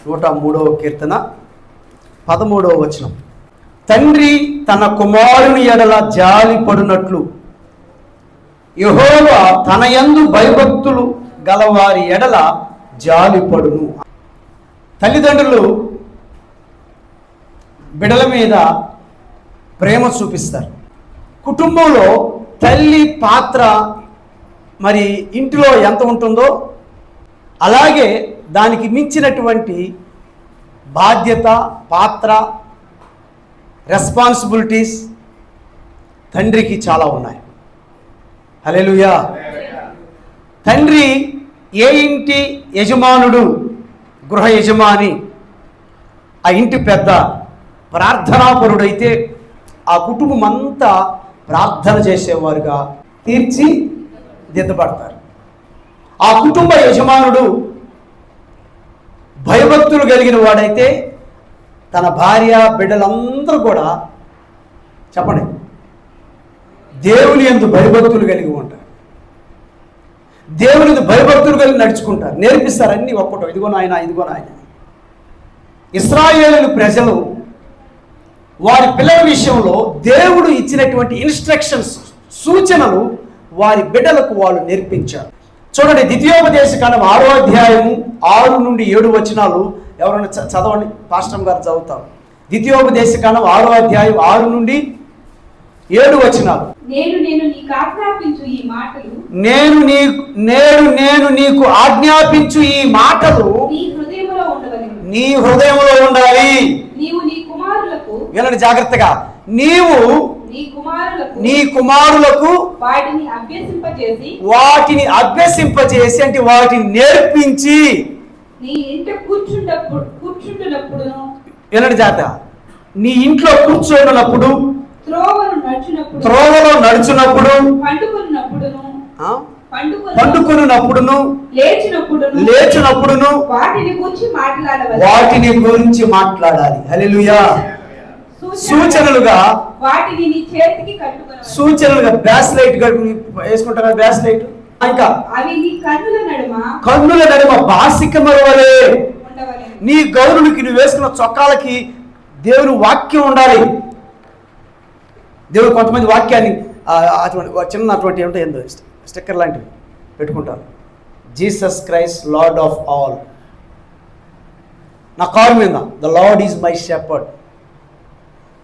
103వ కీర్తన 13వ వచనం. తండ్రి తన కుమారుని ఎడల జాలి పడునట్లు యెహోవా తన యందు భయభక్తులు గలవారి ఎడల జాలిపడును. తల్లిదండ్రులు బిడ్డల మీద ప్రేమ చూపిస్తారు. కుటుంబంలో తల్లి పాత్ర మరి ఇంటిలో ఎంత ఉంటుందో అలాగే దానికి మించినటువంటి బాధ్యత, పాత్ర, రెస్పాన్సిబిలిటీస్ తండ్రికి చాలా ఉన్నాయి. హల్లెలూయా. తండ్రి ఏ ఇంటి యజమానుడు, గృహ యజమాని, ఆ ఇంటి పెద్ద ప్రార్థనాపరుడైతే ఆ కుటుంబం అంతా ప్రార్థన చేసేవారుగా తీర్చిదిద్దబడతారు. ఆ కుటుంబ యజమానుడు భయభక్తులు కలిగిన వాడైతే తన భార్య బిడ్డలందరూ కూడా చెప్పండి దేవుని యందు భయభక్తులు కలిగి ఉంటారు. దేవుని యందు భయభక్తులు కలిగి నడుచుకుంటారు, నేర్పిస్తారు అన్నీ ఒక్కటో, ఇదిగో నాయన, ఇదిగో నాయన. ఇశ్రాయేలు ప్రజలు వారి పిల్లల విషయంలో దేవుడు ఇచ్చినటువంటి ఇన్స్ట్రక్షన్స్, సూచనలు వారి బిడ్డలకు వాళ్ళు నేర్పించారు. చూడండి, ద్వితీయోపదేశకాండం 6వ అధ్యాయము 6 నుండి 7 వచనాలు ఎవరైనా చదవండి. పాస్టర్ గారు చదువుతారు. ద్వితీయోపదేశకాండం 6వ అధ్యాయం 6 నుండి 7 వచనాలు. నేను నీకు ఆజ్ఞాపించు ఈ మాటలు నీ హృదయంలో ఉండాలి. నీవు నీ కుమారులకు, వినండి జాగ్రత్తగా, నీవు నీ కుమారులకు వాటిని అభ్యసింపజేసి అంటే వాటిని నేర్పించి నీ ఇంట కూర్చుంటున్నప్పుడును, వినండి జాగ్రత్తగా, నీ ఇంట్లో కూర్చోనప్పుడు, త్రోవలో నడుచున్నప్పుడు, పండుకున్నప్పుడును, లేచినప్పుడును వాటిని గురించి మాట్లాడాలి. హల్లెలూయా. సూచనలుగా బ్యాస్లైట్ వేసుకుంటారా? బ్యాస్లైట్ ఇంకా కన్నుల నడుమ బాసికముల వలె నీ గౌరునికి నువ్వు వేసుకున్న చొక్కాలకి దేవుని వాక్యం ఉండాలి. దేవుడు కొంతమంది వాక్యాన్ని చిన్నటువంటి ఏమిటో ఏందో స్టిక్కర్ లాంటివి పెట్టుకుంటారు. Jesus Christ lord of all. నా కారు మీద the lord is my shepherd,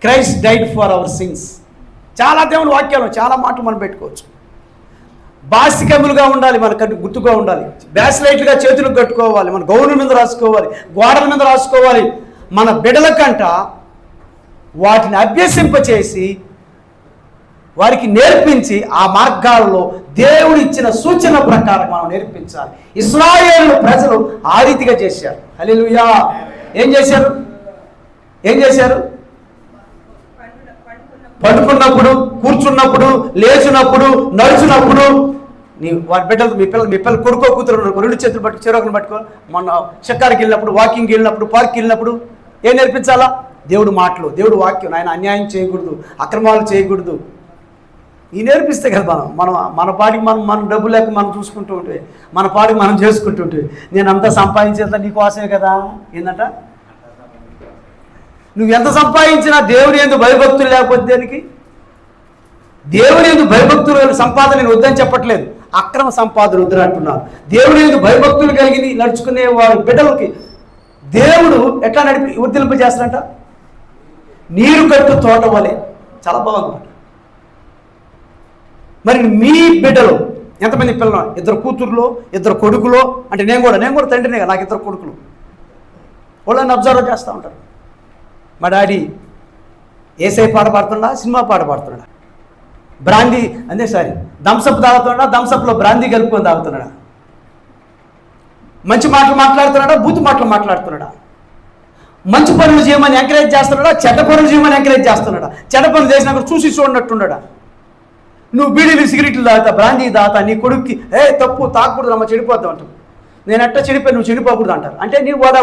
Christ died for our sins. చాలా దేవుని వాక్యాలు, చాలా మాటలు మనం పెట్టుకోవచ్చు. బాసికములుగా ఉండాలి, మనకు గుర్తుగా ఉండాలి. బ్యాస్లైట్లుగా చేతులకు కట్టుకోవాలి, మన గౌను మీద రాసుకోవాలి, గోడల మీద రాసుకోవాలి. మన బిడ్డల కంట వాటిని అభ్యసింపచేసి వారికి నేర్పించి ఆ మార్గాల్లో దేవుడు ఇచ్చిన సూచన ప్రకారం మనం నేర్పించాలి. ఇశ్రాయేలు ప్రజలు ఆ రీతిగా చేశారు. హల్లెలూయా. ఏం చేశారు? పడుకున్నప్పుడు, కూర్చున్నప్పుడు, లేచినప్పుడు, నడుచున్నప్పుడు, వారి బిడ్డలు, మీ పిల్లలు కొడుకో కూతురు 2 చేతులు పట్టుకు చెరొకరు పట్టుకో, మొన్న షికారుకి వెళ్ళినప్పుడు, వాకింగ్కి వెళ్ళినప్పుడు, పార్క్కి వెళ్ళినప్పుడు ఏం నేర్పించాలా? దేవుడు మాటలు, దేవుడు వాక్యం. ఆయన అన్యాయం చేయకూడదు, అక్రమాలు చేయకూడదు. ఈ నేర్పిస్తే కదా మన పాటికి మనం డబ్బు లేక మనం చూసుకుంటూ ఉంటే, మన పాటికి మనం చేసుకుంటుంటే, నేను అంతా సంపాదించేదా నీకోసమే కదా. ఏంటంట, నువ్వు ఎంత సంపాదించినా దేవుని యందు భయభక్తులు లేకపోతే దేనికి? దేవుని యందు భయభక్తులు సంపాదన నేను వద్దని చెప్పట్లేదు, అక్రమ సంపాదన వద్దని అంటున్నాను. దేవుని యందు భయభక్తులు కలిగి నడుచుకునే వారి బిడ్డలకి దేవుడు ఎట్లా వర్ధిల్లింపజేస్తాడంట? నీరు కట్టు తోట వలె. చాలా బాగుంది. మరి మీ బిడ్డలు ఎంతమంది పిల్లలు? 2 కూతుర్లో, 2 కొడుకులో. అంటే నేను కూడా తండ్రినే కదా, నాకు 2 కొడుకులు. వాళ్ళని అబ్జర్వ్ చేస్తూ ఉంటారు. మా డాడీ ఏసై పాట పాడుతున్నాడా, సినిమా పాట పాడుతున్నాడా, బ్రాందీ థమ్సప్ తాగుతున్నాడా, థమ్సప్లో బ్రాందీ కలుపుకొని తాగుతున్నాడా, మంచి మాటలు మాట్లాడుతున్నాడా, బూతు మాటలు మాట్లాడుతున్నాడా, మంచి పనులు చేయమని ఎంకరేజ్ చేస్తున్నాడా, చెడ్డ పనులు చేయమని ఎంకరేజ్ చేస్తున్నాడా, చెడ్డ పనులు చేసినా చూసి చూడనట్టున్నాడా. నువ్వు బీడీలు, సిగరెట్లు తాగుతా, బ్రాందీ తాగుతా, నీ కొడుక్కి తప్పు తాగకూడదు అమ్మ, చెడిపోతావు అంటావు. నేను ఎట్లా చెడిపోయి నువ్వు చెడిపోకూడదు అంటారు. అంటే నీ వాడే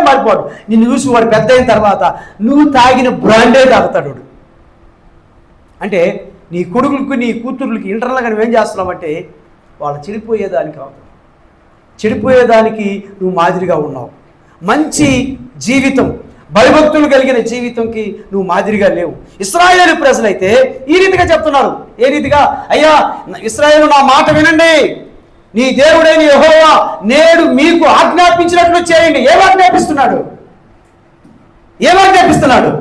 మారిపోడు. నిన్ను చూసి వాడు పెద్ద అయిన తర్వాత నువ్వు తాగిన బ్రాండే తాగుతాడు. అంటే నీ కొడుకులకు, నీ కూతుర్లకి ఇంటర్నల్గా నువ్వేం చేస్తున్నావంటే వాళ్ళు చెడిపోయేదానికి నువ్వు మాదిరిగా ఉన్నావు. మంచి జీవితం, భయభక్తులు కలిగిన జీవితంకి నువ్వు మాదిరిగా లేవు. ఇశ్రాయేలు ప్రజలైతే ఈ రీతిగా చెప్తున్నారు. ఏ రీతిగా? అయ్యా ఇశ్రాయేలు, నా మాట వినండి, నీ దేవుడైన యెహోవా నేడు మీకు ఆజ్ఞాపించినట్లు చేయండి. ఏం ఆజ్ఞాపిస్తున్నాడు?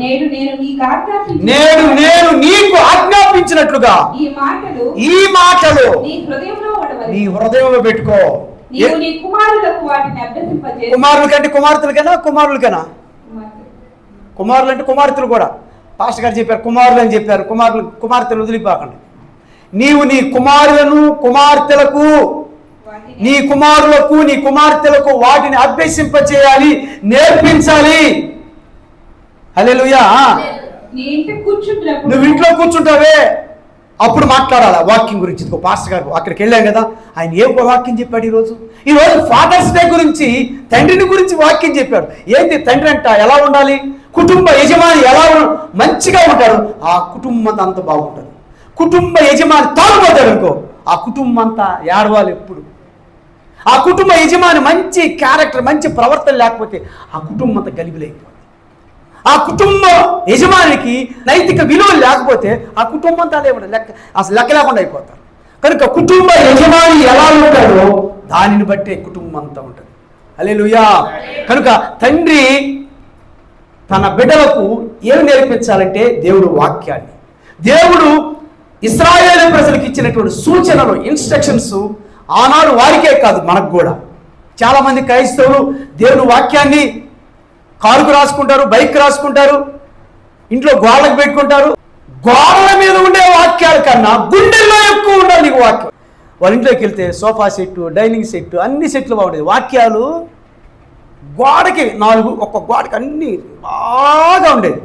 నేడు నేను నీకు ఆజ్ఞాపించినట్లుగా ఈ మాటలు నీ హృదయంలో పెట్టుకో. కుమారుల కంటే కుమార్తెలకైనా, కుమారులకైనా? కుమారులు అంటే కుమార్తెలు కూడా. పాస్టర్ గారు చెప్పారు కుమారులు అని చెప్పారు. కుమార్తెలు వదిలిపోకండి. నీవు నీ కుమారులను కుమార్తెలకు, నీ కుమారులకు నీ కుమార్తెలకు వాటిని అభ్యసింపచేయాలి, నేర్పించాలి. హల్లెలూయా. నువ్వు ఇంట్లో కూర్చుంటావే, అప్పుడు మాట్లాడాలి వాక్యం గురించి. పాస్టర్ గారు అక్కడికి వెళ్ళాం కదా, ఆయన ఏ వాక్యం చెప్పాడు ఈరోజు ఫాదర్స్ డే గురించి, తండ్రిని గురించి వాక్యం చెప్పాడు. ఏంటి తండ్రి అంట ఎలా ఉండాలి, కుటుంబ యజమాని ఎలా మంచిగా ఉంటాడు, ఆ కుటుంబం అంతా బాగుంటుంది. కుటుంబ యజమాని తాగుపోతాడు అనుకో, ఆ కుటుంబం అంతా ఏడవాలి ఎప్పుడు. ఆ కుటుంబ యజమాని మంచి క్యారెక్టర్, మంచి ప్రవర్తన లేకపోతే ఆ కుటుంబం అంతా గలిబిలైపోతుంది. ఆ కుటుంబ యజమానికి నైతిక విలువలు లేకపోతే ఆ కుటుంబం అంతా అసలు లెక్క లేకుండా అయిపోతారు. కనుక కుటుంబ యజమాని ఎలా ఉంటాడో దానిని బట్టే కుటుంబం అంతా ఉంటుంది. హల్లెలూయా. కనుక తండ్రి తన బిడ్డలకు ఏమి నేర్పించాలంటే దేవుడు వాక్యాన్ని. దేవుడు ఇశ్రాయేలు ప్రజలకు ఇచ్చినటువంటి సూచనలు, ఇన్స్ట్రక్షన్స్ ఆనాడు వారికే కాదు మనకు కూడా. చాలామంది క్రైస్తవులు దేవుని వాక్యాన్ని కారుకు రాసుకుంటారు, బైక్ రాసుకుంటారు, ఇంట్లో గోడలకు పెట్టుకుంటారు. గోడల మీద ఉండే వాక్యాల కన్నా గుండెల్లో ఎక్కువ ఉండాలి నీకు వాక్యం. వాళ్ళ ఇంట్లోకి వెళ్తే సోఫా సెట్టు, డైనింగ్ సెట్టు, అన్ని సెట్లు బాగుండేది. వాక్యాలు గోడకి 4, ఒక్క గోడకి అన్నీ బాగా ఉండేది.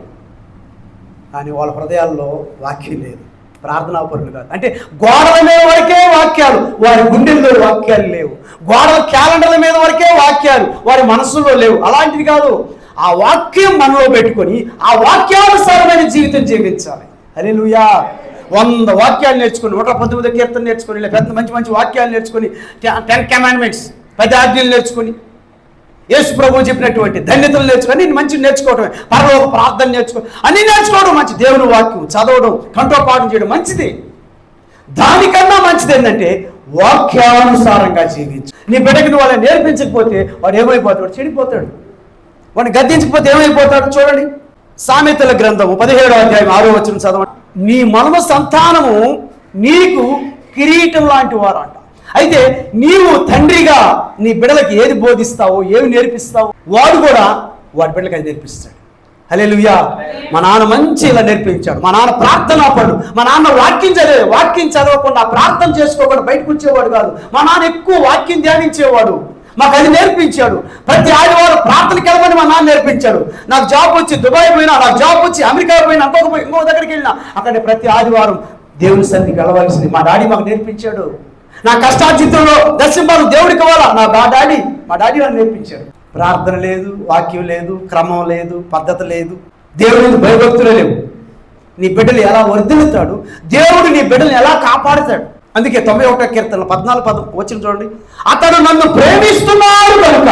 కానీ వాళ్ళ హృదయాల్లో వాక్యం లేదు, ప్రార్థనాపరులు కాదు. అంటే గోడల మీద వరకే వాక్యాలు, వారి గుండెల్లో వాక్యాలు లేవు. గోడల క్యాలెండర్ల మీద వరకే వాక్యాలు, వారి మనసులో లేవు. అలాంటిది కాదు. ఆ వాక్యం మనలో పెట్టుకొని ఆ వాక్యానుసారమైన జీవితం జీవించాలి. హల్లెలూయా. 100 వాక్యాలు నేర్చుకుని, 119 కీర్తన నేర్చుకొని, ఇలా పెద్ద మంచి మంచి వాక్యాలు నేర్చుకొని, 10 కమాండ్మెంట్స్, 10 ఆజ్ఞలు నేర్చుకొని, యేసు ప్రభువు చెప్పినటువంటి ధన్యతలు నేర్చుకొని మంచి నేర్చుకోవడమే. పరలోక ప్రార్థన నేర్చుకోవడం, అన్నీ నేర్చుకోవడం మంచి. దేవుని వాక్యం చదవడం, కంఠోపాఠం చేయడం మంచిది. దానికన్నా మంచిది ఏంటంటే వాక్యానుసారంగా జీవించు. నీ బిడ్డకి నువ్వు వాళ్ళని నేర్పించకపోతే వాడు ఏమైపోతాడు? చెడిపోతాడు. వాడిని గద్దించకపోతే ఏమైపోతాడు? చూడండి, సామెతల గ్రంథము 17వ అధ్యాయం 6వ వచనం చదవండి. నీ మనమ సంతానము నీకు కిరీటం లాంటి వారు అంట. అయితే నీవు తండ్రిగా నీ బిడ్డలకి ఏది బోధిస్తావో, ఏమి నేర్పిస్తావో, వాడు కూడా వాడి బిడ్డలకి అది నేర్పిస్తాడు. హల్లెలూయా. మా నాన్న మంచి ఇలా నేర్పించాడు. మా నాన్న ప్రార్థనా పడు. మా నాన్న వాక్యం చదవకుండా, ప్రార్థన చేసుకోకుండా బయటకు వచ్చేవాడు కాదు. మా నాన్న ఎక్కువ వాక్యం ధ్యానించేవాడు. మాకు అది నేర్పించాడు. ప్రతి ఆదివారం ప్రార్థనకి వెళ్ళమని మా నాన్న నేర్పించాడు. నాకు జాబ్ వచ్చి దుబాయ్ పోయినా, నాకు జాబ్ వచ్చి అమెరికా పోయినా, ఇంకో దగ్గరికి వెళ్ళినా అక్కడ ప్రతి ఆదివారం దేవుని సన్నిధికి వెళ్ళవలసింది మా డాడీ మాకు నేర్పించాడు. నా కష్టార్జితంలో దర్శింపాలు దేవుడికి ఇవ్వాలా, మా డాడీ నాకు నేర్పించాడు. ప్రార్థన లేదు, వాక్యం లేదు, క్రమం లేదు, పద్ధతి లేదు, దేవుడికి భయభక్తులు లేవు. నీ బిడ్డలు ఎలా వర్ధిల్లుతాడు, దేవుడు నీ బిడ్డలు ఎలా కాపాడుతాడు. అందుకే 91వ కీర్తన 14 వచ్చిన చూడండి. అతడు నన్ను ప్రేమిస్తున్నాడు కనుక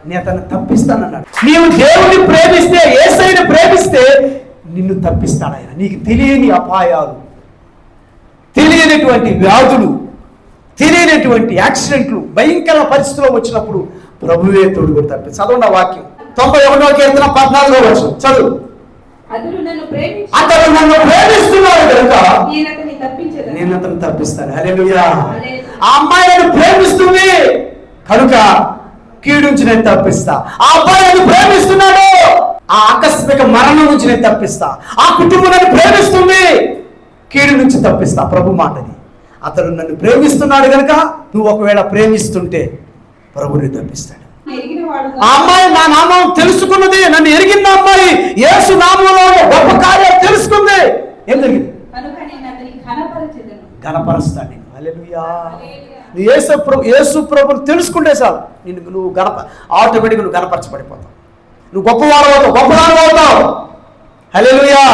నేను అతన్ని తప్పిస్తానన్నాడు. నీవు దేవుడిని ప్రేమిస్తే, యేసయ్యని ప్రేమిస్తే నిన్ను తప్పిస్తాడు ఆయన. నీకు తెలియని అపాయాలు, తెలియనటువంటి వ్యాధులు, తెలియనటువంటి యాక్సిడెంట్లు, భయంకర పరిస్థితుల్లో వచ్చినప్పుడు ప్రభువే తోడుగా తప్పింది. చదవండి ఆ వాక్యం. 91వ కీర్తన 14వ వచనం చదువు. అతడు నన్ను ప్రేమిస్తున్నాడు కనుక నేను అతను తప్పిస్తాను. హల్లెలూయా. ఆ అమ్మాయి నన్ను ప్రేమిస్తుంది కనుక కీడు నుంచి నేను తప్పిస్తా. ఆ అబ్బాయి నన్ను ప్రేమిస్తున్నాడు, ఆ ఆకస్మిక మరణం నుంచి నేను తప్పిస్తా. ఆ కుటుంబం నన్ను ప్రేమిస్తుంది, కీడు నుంచి తప్పిస్తా. ప్రభు మాటది. అతడు నన్ను ప్రేమిస్తున్నాడు కనుక నువ్వు ఒకవేళ ప్రేమిస్తుంటే ప్రభుని తప్పిస్తాడు. ఆ అమ్మాయి నా నామం తెలుసుకున్నది, నన్ను ఎరిగిన అమ్మాయి యేసు నామంలో గొప్ప కార్యం తెలుసుకుంది. ఏం జరిగింది? గణపరుస్తాడు నేను. హల్లెలూయా. నువ్వు యేసు ప్రభుని తెలుసుకుంటే చాలు, నువ్వు ఆటోమేటిక్గా నువ్వు గణపరచబడిపోతావు. నువ్వు గొప్పవాడు అవుతావు. హల్లెలూయా.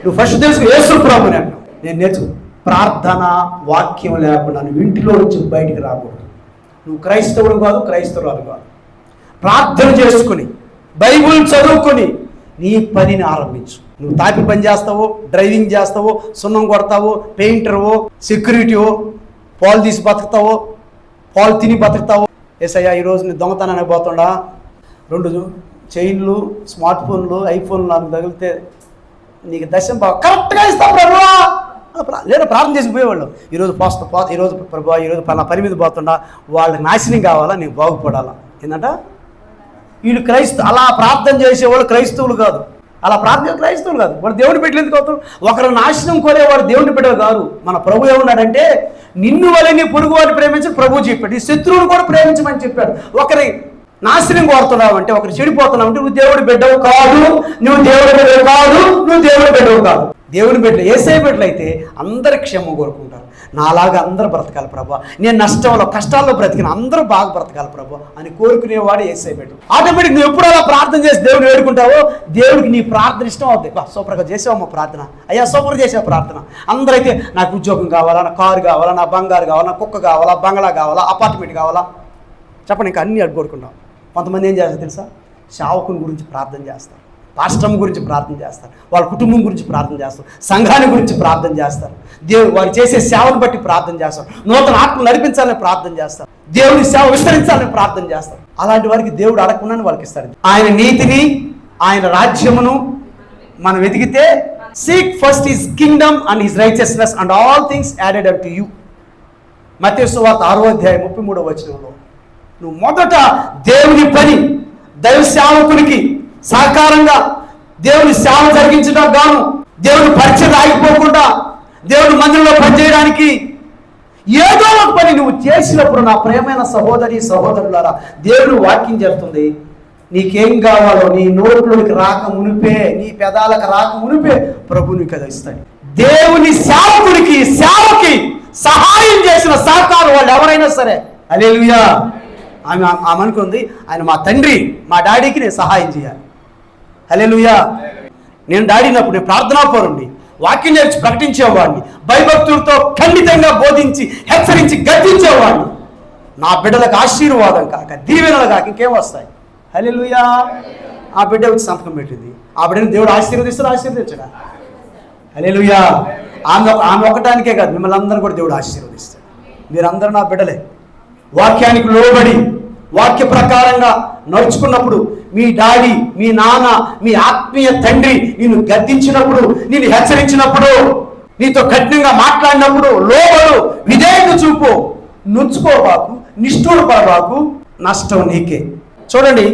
నువ్వు ఫస్ట్ తెలుసు యేసు ప్రభుని అంటావు. నేను నేర్చుకో. ప్రార్థన వాక్యం లేకుండా నువ్వు ఇంటిలో నుంచి బయటికి రాకూడదు. నువ్వు క్రైస్తవుడు కాదు, క్రైస్తవురాలు కాదు. ప్రార్థన చేసుకుని బైబిల్ చదువుకొని నీ పనిని ఆరంభించు. నువ్వు తాపి పని చేస్తావో, డ్రైవింగ్ చేస్తావో, సున్నం కొడతావో, పెయింటర్వో, సెక్యూరిటీవో, పాలు తీసి బతుకుతావో, పాలు తిని బతుకుతావో. ఏసయ్యా ఈరోజు నీ దొంగతనానికి పోతుండా 2 చైన్లు, స్మార్ట్ ఫోన్లు, ఐఫోన్లు నాకు తగిలితే నీకు దర్శనం కరెక్ట్గా ఇస్తావు ప్రభువా లేదా ప్రార్థన చేసి పోయేవాళ్ళు. ఈరోజు ఈరోజు ప్రభువా ఈరోజు పలా పని మీద పోతుండా వాళ్ళకి నాశనం కావాలా, నీకు బాగుపడాలా. ఏంటంట వీళ్ళు అలా ప్రార్థన చేసేవాళ్ళు క్రైస్తవులు కాదు. అలా ప్రార్థన క్రైస్తవులు కాదు. వాడు దేవుని బిడ్డలు ఎందుకు అవుతారు? ఒకరు నాశనం కోరేవాడు దేవుని బిడ్డలు కాదు. మన ప్రభు ఏమన్నాడంటే నిన్ను వలె నీ పొరుగు వారిని ప్రేమించి ప్రభు చెప్పాడు. ఈ శత్రువుని కూడా ప్రేమించమని చెప్పాడు. ఒకరి నాశనం కోరుతున్నావు అంటే, ఒకరు చెడిపోతున్నావు అంటే నువ్వు దేవుడి బిడ్డవు కాదు, నువ్వు దేవుడి బిడ్డవు కాదు, నువ్వు దేవుడి బిడ్డవు కాదు. దేవుని బిడ్డలు యేసయ్య బిడ్డలు అయితే అందరి క్షేమం కోరుకుంటారు. నాలాగా అందరూ బ్రతకాలి ప్రభా, నేను నష్టంలో కష్టాల్లో బ్రతికిన అందరూ బాగా బ్రతకాలి ప్రభా అని కోరుకునేవాడు యేసయ్య బిడ్డ. ఆటోమేటిక్ నువ్వు ఎప్పుడు అలా ప్రార్థన చేసి దేవుడిని వేడుకుంటావో దేవుడికి నీ ప్రార్థన ఇష్టం అవుతుంది. సూపర్గా చేసావమ్మా ప్రార్థన, అయ్యా సూపర్ చేసావు ప్రార్థన. అందరైతే నాకు ఉద్యోగం కావాలా, నా కారు కావాలా, నా బంగారు కావాలా, నా కుక్క కావాలా, బంగ్లా కావాలా, అపార్ట్మెంట్ కావాలా, చెప్పండి ఇంకా అన్నీ అడుగుకుంటాం. కొంతమంది ఏం చేస్తారు తెలుసా? సేవకుని గురించి ప్రార్థన చేస్తారు, పాస్టమ్ గురించి ప్రార్థన చేస్తారు, వాళ్ళ కుటుంబం గురించి ప్రార్థన చేస్తారు, సంఘాన్ని గురించి ప్రార్థన చేస్తారు, వారు చేసే సేవను బట్టి ప్రార్థన చేస్తారు, నూతన ఆత్మలు నడిపించాలని ప్రార్థన చేస్తారు, దేవుని సేవ విస్తరించాలని ప్రార్థన చేస్తారు. అలాంటి వారికి దేవుడు అడగకుండానే వాళ్ళకి ఇస్తారు. ఆయన నీతిని, ఆయన రాజ్యమును మనం వెతికితే seek first his Kingdom and his righteousness and all things added up to you. మత్తయి సువార్త 6:33 నువ్వు మొదట దేవుని పని, దైవ సేవకునికి సహకారంగా దేవుని సేవ జరిగించడం గాను, దేవుని పరిచయం ఆగిపోకుండా దేవుని మందిరంలో పనిచేయడానికి ఏదో ఒక పని నువ్వు చేసినప్పుడు నా ప్రియమైన సహోదరి సహోదరులారా, దేవుని వాక్యం చెప్తుంది నీకేం కావాలో నీ నోట్లోకి రాక మునిపే, నీ పెదాలకు రాక మునిపే ప్రభు నీకు అది ఇస్తాడు. దేవుని సేవకునికి సేవకి సహాయం చేసిన సహకారం వాళ్ళు ఎవరైనా సరే, హల్లెలూయా. ఆమె అనుకుంది ఆయన మా తండ్రి, మా డాడీకి నేను సహాయం చేయాలి. హల్లెలూయా. నేను డాడీనప్పుడు నేను ప్రార్థనాపరుణ్ణి, వాక్యం నేర్చి ప్రకటించేవాడిని, భయభక్తులతో ఖండితంగా బోధించి హెచ్చరించి గద్దించేవాడిని. నా బిడ్డలకు ఆశీర్వాదం కాక దీవెనలు కాక ఇంకేం వస్తాయి? హల్లెలూయా. ఆ బిడ్డ వచ్చి సంతకం పెట్టింది. ఆ బిడ్డని దేవుడు ఆశీర్వదించడా? హల్లెలూయా. ఆమె ఒకటానికే కాదు, మిమ్మల్ని అందరూ కూడా దేవుడు ఆశీర్వదిస్తాడు. మీరందరూ నా బిడ్డలే. వాక్యానికి లోబడి వాక్య ప్రకారంగా నడుచుకున్నప్పుడు మీ డాడీ, మీ నాన్న, మీ ఆత్మీయ తండ్రి నిన్ను గద్దించినప్పుడు, నిన్ను హెచ్చరించినప్పుడు, నీతో కఠినంగా మాట్లాడినప్పుడు లోబడు, విధేయత చూపు, నొచ్చుకోబాకు, నిష్ఠూరపడబాకు, నష్టం నీకే. చూడండి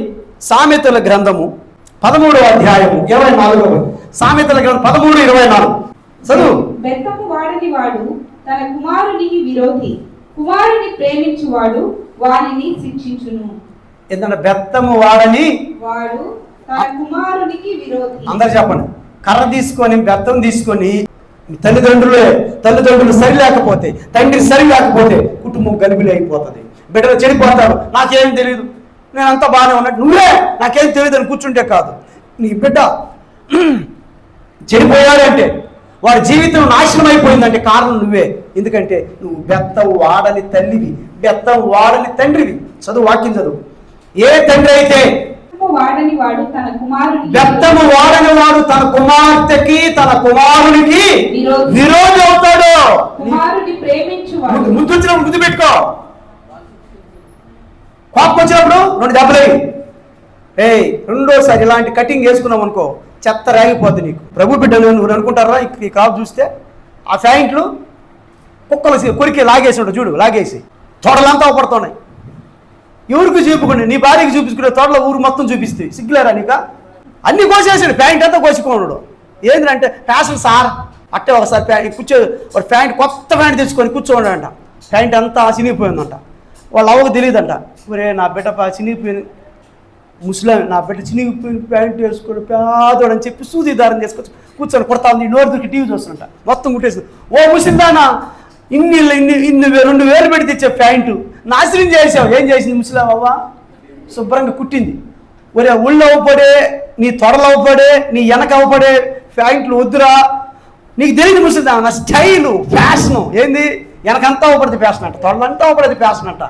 సామెతల గ్రంథము 13:24. సామెతల గ్రంథం 13:24 చదువు. బెత్తము వాడని వాడు తన కుమారునికి విరోధి, కుమారుని ప్రేమించువాడు వారిని శిక్షించును. ఏంటంటే బెత్తము వాడని వాడు తన కుమారునికి విరోధి. అందరు చెప్పండి. కర్ర తీసుకొని బెత్తం తీసుకొని తల్లిదండ్రులు సరి లేకపోతే, తండ్రి సరి లేకపోతే కుటుంబం గలిబిలి అయిపోతుంది. బిడ్డలు చెడిపోతారు. నాకేం తెలియదు, నేను అంతా బాగానే ఉన్నట్టు, నువ్వే నాకేం తెలియదు అని కూర్చుంటే కాదు. నీ బిడ్డ చెడిపోయాడంటే, వాడి జీవితం నాశనం అయిపోయిందంటే కారణం నువ్వే. ఎందుకంటే నువ్వు బెత్తం వాడని తల్లివి, బెత్తం వాడని తండ్రివి. చదువు, వాక్యం చదువు. ఏ తండ్రి అయితే బెత్తము వాడని వాడు తన కుమార్తెకి తన కుమారునికి విరోధి అవుతాడు. ముద్దు వచ్చినప్పుడు ముద్దు పెట్టుకో, కోపం వచ్చినప్పుడు 2 దెబ్బలేవి. రెండోసారి ఇలాంటి కటింగ్ వేసుకున్నావు అనుకో, చెత్త రాగిపోద్ది నీకు. ప్రభు బిడ్డలు నువ్వు అనుకుంటారా? ఈ కాపు చూస్తే ఆ ప్యాంట్లు కుక్కలు కొరికి లాగేసి చూడు, లాగేసి తోటలంతా పడుతున్నాయి. ఎవరికి చూపుకోండి, నీ భార్యకి చూపించుకునే తోటలో ఊరు మొత్తం చూపిస్తే సిగ్గులేరా నీక? అన్ని కోసేసాడు, ప్యాంట్ అంతా కోసుకోడు. ఏంటంటే ఫ్యాషన్ సార్ అట్టే ఒకసారి ప్యాంట్ కొత్త ప్యాంట్ తెచ్చుకొని కూర్చోండి అంట. ప్యాంట్ అంతా చినిగిపోయిందంట. వాళ్ళ అవ్వకు తెలియదంట. ఒరే నా బిడ్డ చినిగిపోయింది, ముస్లిం నా బిడ్డ చినిగిపోయిన ప్యాంట్ వేసుకోడు పేదోడు అని చెప్పి సూది దారం చేసుకొచ్చి కూర్చొని కొడతా ఉంది. నోరు దొరికి టీవీ చూస్తున్నట్ట, మొత్తం కుట్టేసింది. ఓ ముస్లిందానా, ఇన్ని 2,000 పెట్టి తెచ్చే ప్యాంటు నాశనం చేసావు. ఏం చేసింది ముస్లిం అవ్వ? శుభ్రంగా కుట్టింది. ఒరే ఒళ్ళు అవ్వపడే, నీ తొడలు అవ్వపడే, నీ వెనక అవ్వపడే ప్యాంట్లు వద్దురా. నీకు తెలియదు ముస్లిం నా స్టైలు, ఫ్యాషను ఏంది? వెనకంతా అవ్వపడితే ఫ్యాషన్ అంట, తొడలంతా అవ్వపడేది ఫ్యాషన్ అంట.